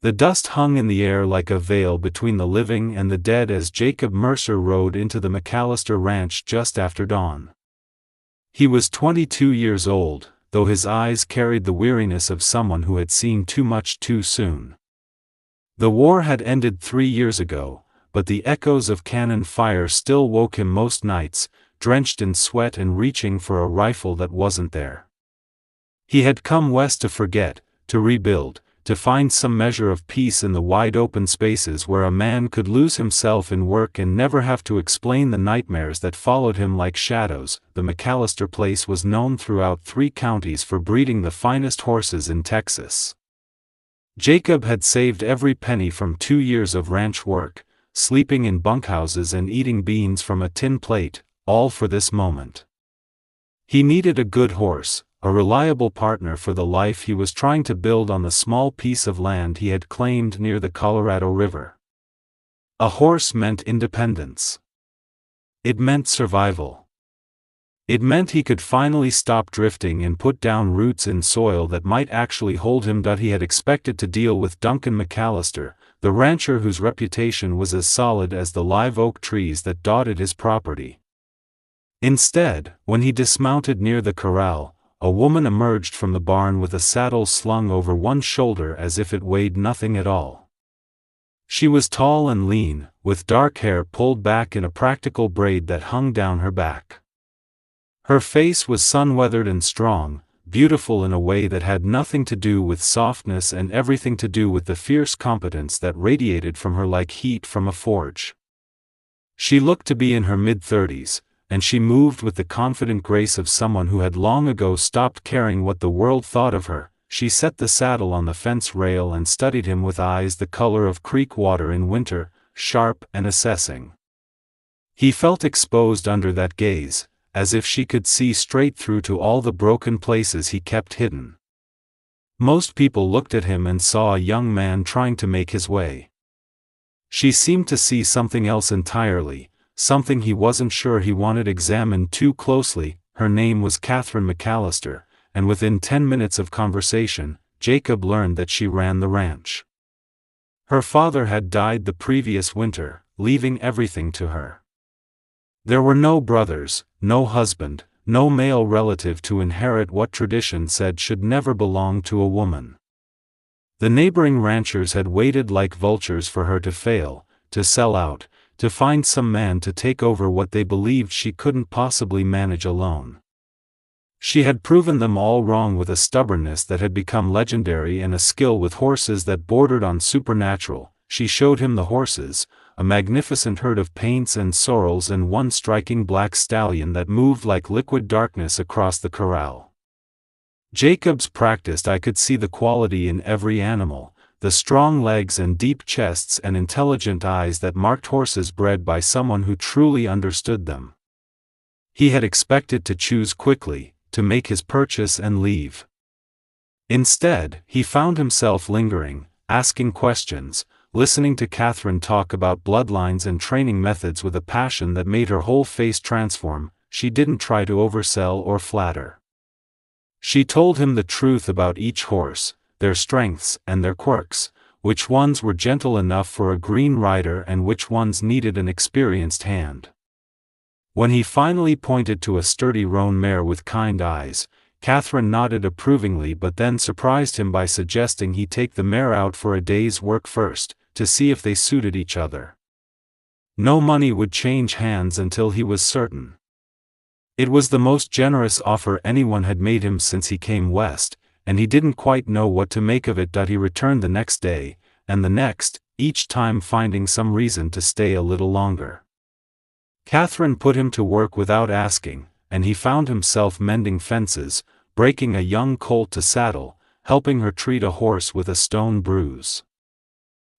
The dust hung in the air like a veil between the living and the dead as Jacob Mercer rode into the McAllister ranch just after dawn. He was 22 years old, though his eyes carried the weariness of someone who had seen too much too soon. The war had ended 3 years ago, but the echoes of cannon fire still woke him most nights, drenched in sweat and reaching for a rifle that wasn't there. He had come west to forget, to rebuild, to find some measure of peace in the wide open spaces where a man could lose himself in work and never have to explain the nightmares that followed him like shadows. The McAllister place was known throughout 3 counties for breeding the finest horses in Texas. Jacob had saved every penny from 2 years of ranch work, sleeping in bunkhouses and eating beans from a tin plate, all for this moment. He needed a good horse, a reliable partner for the life he was trying to build on the small piece of land he had claimed near the Colorado River. A horse meant independence. It meant survival. It meant he could finally stop drifting and put down roots in soil that might actually hold him. He had expected to deal with Duncan McAllister, the rancher whose reputation was as solid as the live oak trees that dotted his property. Instead, when he dismounted near the corral, a woman emerged from the barn with a saddle slung over one shoulder as if it weighed nothing at all. She was tall and lean, with dark hair pulled back in a practical braid that hung down her back. Her face was sun-weathered and strong, beautiful in a way that had nothing to do with softness and everything to do with the fierce competence that radiated from her like heat from a forge. She looked to be in her mid-30s, and she moved with the confident grace of someone who had long ago stopped caring what the world thought of her. She set the saddle on the fence rail and studied him with eyes the color of creek water in winter, sharp and assessing. He felt exposed under that gaze, as if she could see straight through to all the broken places he kept hidden. Most people looked at him and saw a young man trying to make his way. She seemed to see something else entirely, something he wasn't sure he wanted examined too closely. Her name was Catherine McAllister, and within 10 minutes of conversation, Jacob learned that she ran the ranch. Her father had died the previous winter, leaving everything to her. There were no brothers, no husband, no male relative to inherit what tradition said should never belong to a woman. The neighboring ranchers had waited like vultures for her to fail, to sell out, to find some man to take over what they believed she couldn't possibly manage alone. She had proven them all wrong with a stubbornness that had become legendary and a skill with horses that bordered on supernatural. She showed him the horses, a magnificent herd of paints and sorrels and one striking black stallion that moved like liquid darkness across the corral. Jacob's practiced. I could see the quality in every animal, the strong legs and deep chests and intelligent eyes that marked horses bred by someone who truly understood them. He had expected to choose quickly, to make his purchase and leave. Instead, he found himself lingering, asking questions, listening to Catherine talk about bloodlines and training methods with a passion that made her whole face transform. She didn't try to oversell or flatter. She told him the truth about each horse, their strengths and their quirks, which ones were gentle enough for a green rider and which ones needed an experienced hand. When he finally pointed to a sturdy roan mare with kind eyes, Catherine nodded approvingly but then surprised him by suggesting he take the mare out for a day's work first, to see if they suited each other. No money would change hands until he was certain. It was the most generous offer anyone had made him since he came west, and he didn't quite know what to make of it. He returned the next day, and the next, each time finding some reason to stay a little longer. Catherine put him to work without asking, and he found himself mending fences, breaking a young colt to saddle, helping her treat a horse with a stone bruise.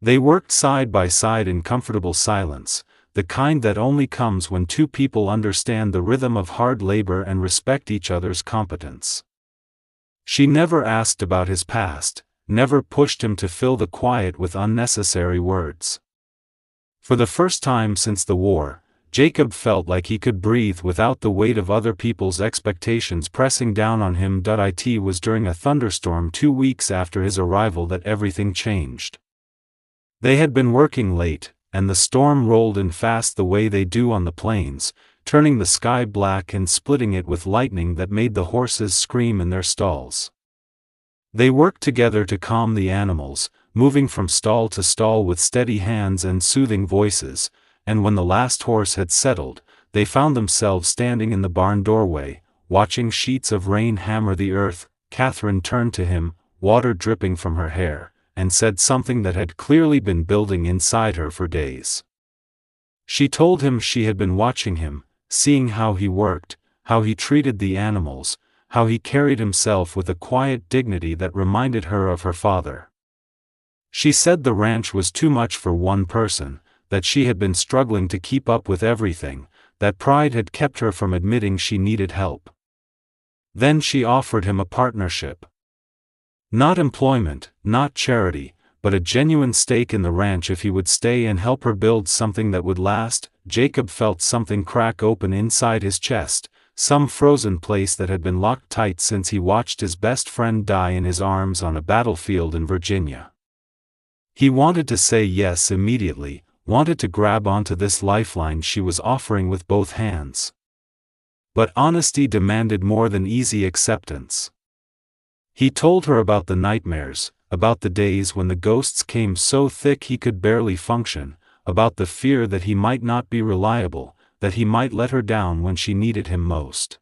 They worked side by side in comfortable silence, the kind that only comes when two people understand the rhythm of hard labor and respect each other's competence. She never asked about his past, never pushed him to fill the quiet with unnecessary words. For the first time since the war, Jacob felt like he could breathe without the weight of other people's expectations pressing down on him. It was during a thunderstorm 2 weeks after his arrival that everything changed. They had been working late, and the storm rolled in fast the way they do on the plains, turning the sky black and splitting it with lightning that made the horses scream in their stalls. They worked together to calm the animals, moving from stall to stall with steady hands and soothing voices, and when the last horse had settled, they found themselves standing in the barn doorway, watching sheets of rain hammer the earth. Catherine turned to him, water dripping from her hair, and said something that had clearly been building inside her for days. She told him she had been watching him, seeing how he worked, how he treated the animals, how he carried himself with a quiet dignity that reminded her of her father. She said the ranch was too much for one person, that she had been struggling to keep up with everything, that pride had kept her from admitting she needed help. Then she offered him a partnership. Not employment, not charity, but a genuine stake in the ranch if he would stay and help her build something that would last. Jacob felt something crack open inside his chest, some frozen place that had been locked tight since he watched his best friend die in his arms on a battlefield in Virginia. He wanted to say yes immediately, wanted to grab onto this lifeline she was offering with both hands. But honesty demanded more than easy acceptance. He told her about the nightmares, about the days when the ghosts came so thick he could barely function, about the fear that he might not be reliable, that he might let her down when she needed him most.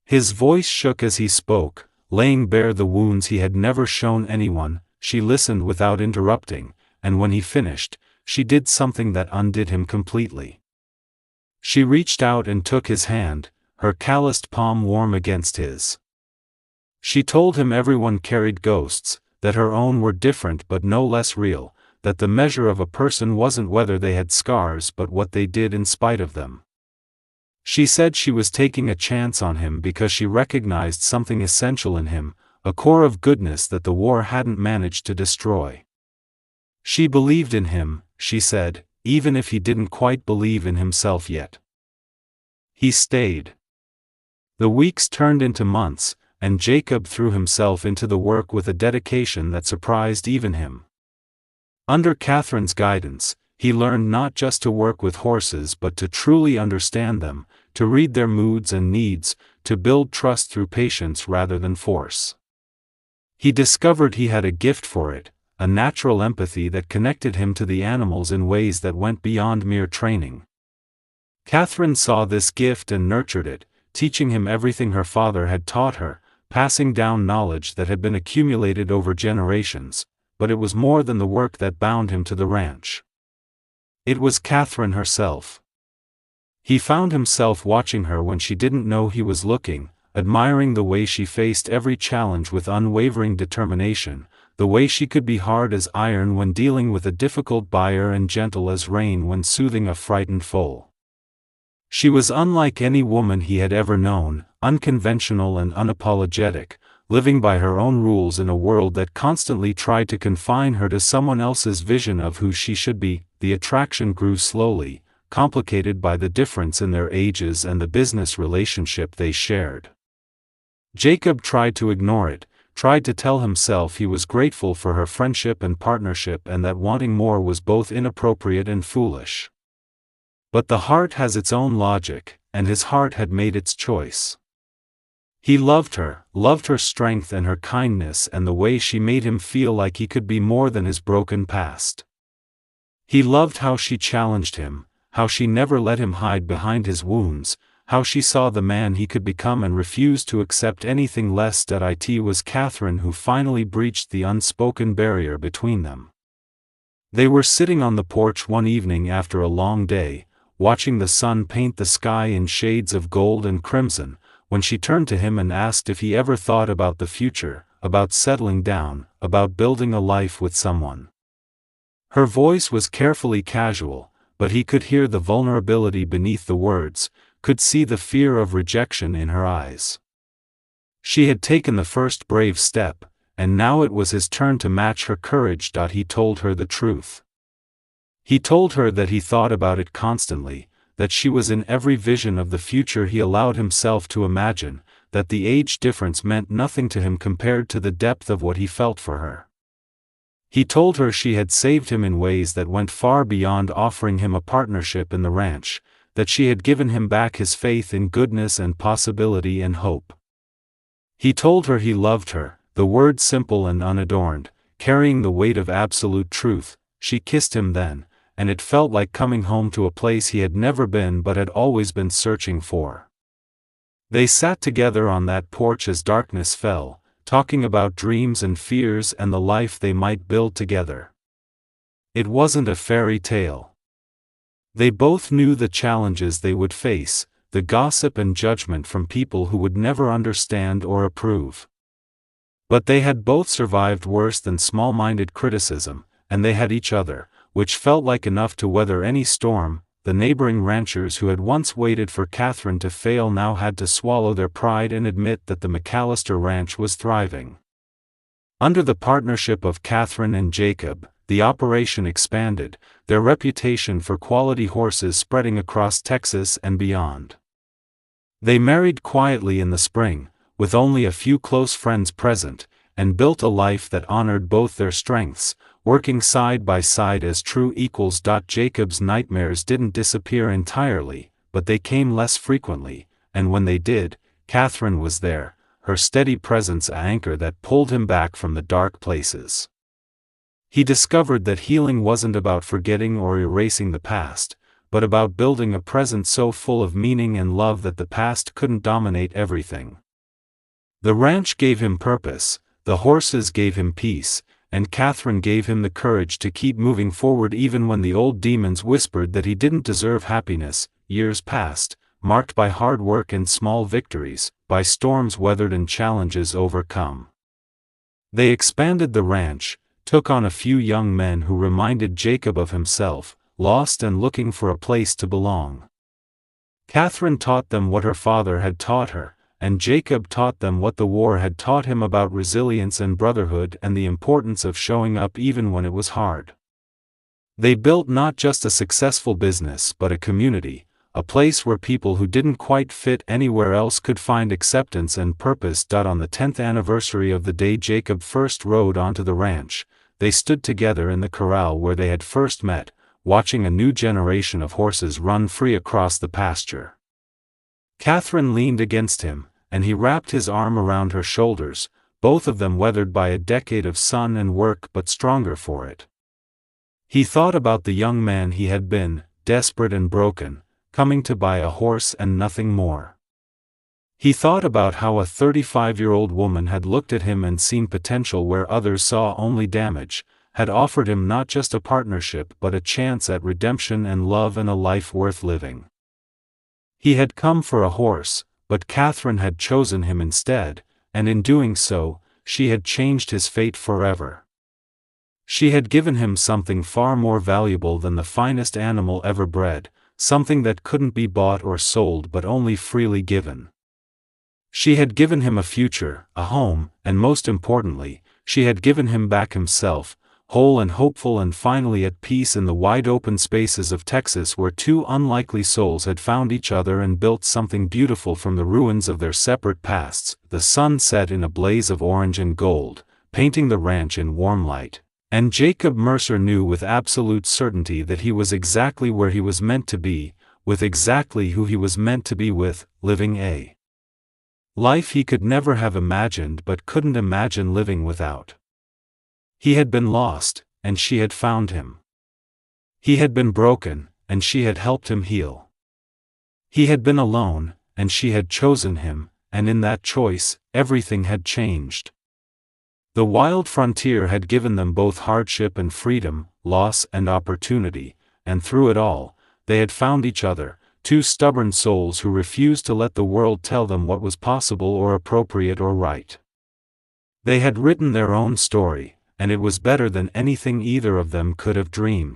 His voice shook as he spoke, laying bare the wounds he had never shown anyone. She listened without interrupting, and when he finished, she did something that undid him completely. She reached out and took his hand, her calloused palm warm against his. She told him everyone carried ghosts, that her own were different but no less real, that the measure of a person wasn't whether they had scars but what they did in spite of them. She said she was taking a chance on him because she recognized something essential in him, a core of goodness that the war hadn't managed to destroy. She believed in him, she said, even if he didn't quite believe in himself yet. He stayed. The weeks turned into months, and Jacob threw himself into the work with a dedication that surprised even him. Under Catherine's guidance, he learned not just to work with horses but to truly understand them, to read their moods and needs, to build trust through patience rather than force. He discovered he had a gift for it, a natural empathy that connected him to the animals in ways that went beyond mere training. Catherine saw this gift and nurtured it, teaching him everything her father had taught her, passing down knowledge that had been accumulated over generations, but it was more than the work that bound him to the ranch. It was Catherine herself. He found himself watching her when she didn't know he was looking, admiring the way she faced every challenge with unwavering determination, the way she could be hard as iron when dealing with a difficult buyer and gentle as rain when soothing a frightened foal. She was unlike any woman he had ever known, unconventional and unapologetic, living by her own rules in a world that constantly tried to confine her to someone else's vision of who she should be. The attraction grew slowly, complicated by the difference in their ages and the business relationship they shared. Jacob tried to ignore it, tried to tell himself he was grateful for her friendship and partnership and that wanting more was both inappropriate and foolish. But the heart has its own logic, and his heart had made its choice. He loved her strength and her kindness and the way she made him feel like he could be more than his broken past. He loved how she challenged him, how she never let him hide behind his wounds, how she saw the man he could become and refused to accept anything less. It was Catherine who finally breached the unspoken barrier between them. They were sitting on the porch one evening after a long day, watching the sun paint the sky in shades of gold and crimson, when she turned to him and asked if he ever thought about the future, about settling down, about building a life with someone. Her voice was carefully casual, but he could hear the vulnerability beneath the words, could see the fear of rejection in her eyes. She had taken the first brave step, and now it was his turn to match her courage. He told her the truth. He told her that he thought about it constantly, that she was in every vision of the future he allowed himself to imagine, that the age difference meant nothing to him compared to the depth of what he felt for her. He told her she had saved him in ways that went far beyond offering him a partnership in the ranch, that she had given him back his faith in goodness and possibility and hope. He told her he loved her, the word simple and unadorned, carrying the weight of absolute truth. She kissed him then, and it felt like coming home to a place he had never been but had always been searching for. They sat together on that porch as darkness fell, talking about dreams and fears and the life they might build together. It wasn't a fairy tale. They both knew the challenges they would face, the gossip and judgment from people who would never understand or approve. But they had both survived worse than small-minded criticism, and they had each other, which felt like enough to weather any storm. The neighboring ranchers who had once waited for Catherine to fail now had to swallow their pride and admit that the McAllister Ranch was thriving. Under the partnership of Catherine and Jacob, the operation expanded, their reputation for quality horses spreading across Texas and beyond. They married quietly in the spring, with only a few close friends present, and built a life that honored both their strengths, working side by side as true equals. Jacob's nightmares didn't disappear entirely, but they came less frequently, and when they did, Catherine was there, her steady presence an anchor that pulled him back from the dark places. He discovered that healing wasn't about forgetting or erasing the past, but about building a present so full of meaning and love that the past couldn't dominate everything. The ranch gave him purpose, the horses gave him peace, and Catherine gave him the courage to keep moving forward even when the old demons whispered that he didn't deserve happiness. Years passed, marked by hard work and small victories, by storms weathered and challenges overcome. They expanded the ranch, took on a few young men who reminded Jacob of himself, lost and looking for a place to belong. Catherine taught them what her father had taught her, and Jacob taught them what the war had taught him about resilience and brotherhood and the importance of showing up even when it was hard. They built not just a successful business but a community, a place where people who didn't quite fit anywhere else could find acceptance and purpose. On the 10th anniversary of the day Jacob first rode onto the ranch, they stood together in the corral where they had first met, watching a new generation of horses run free across the pasture. Catherine leaned against him, and he wrapped his arm around her shoulders, both of them weathered by a decade of sun and work but stronger for it. He thought about the young man he had been, desperate and broken, coming to buy a horse and nothing more. He thought about how a 35-year-old woman had looked at him and seen potential where others saw only damage, had offered him not just a partnership but a chance at redemption and love and a life worth living. He had come for a horse, but Catherine had chosen him instead, and in doing so, she had changed his fate forever. She had given him something far more valuable than the finest animal ever bred, something that couldn't be bought or sold but only freely given. She had given him a future, a home, and most importantly, she had given him back himself, whole and hopeful and finally at peace in the wide-open spaces of Texas where two unlikely souls had found each other and built something beautiful from the ruins of their separate pasts. The sun set in a blaze of orange and gold, painting the ranch in warm light, and Jacob Mercer knew with absolute certainty that he was exactly where he was meant to be, with exactly who he was meant to be with, living a life he could never have imagined but couldn't imagine living without. He had been lost, and she had found him. He had been broken, and she had helped him heal. He had been alone, and she had chosen him, and in that choice, everything had changed. The wild frontier had given them both hardship and freedom, loss and opportunity, and through it all, they had found each other, two stubborn souls who refused to let the world tell them what was possible or appropriate or right. They had written their own story, and it was better than anything either of them could have dreamed.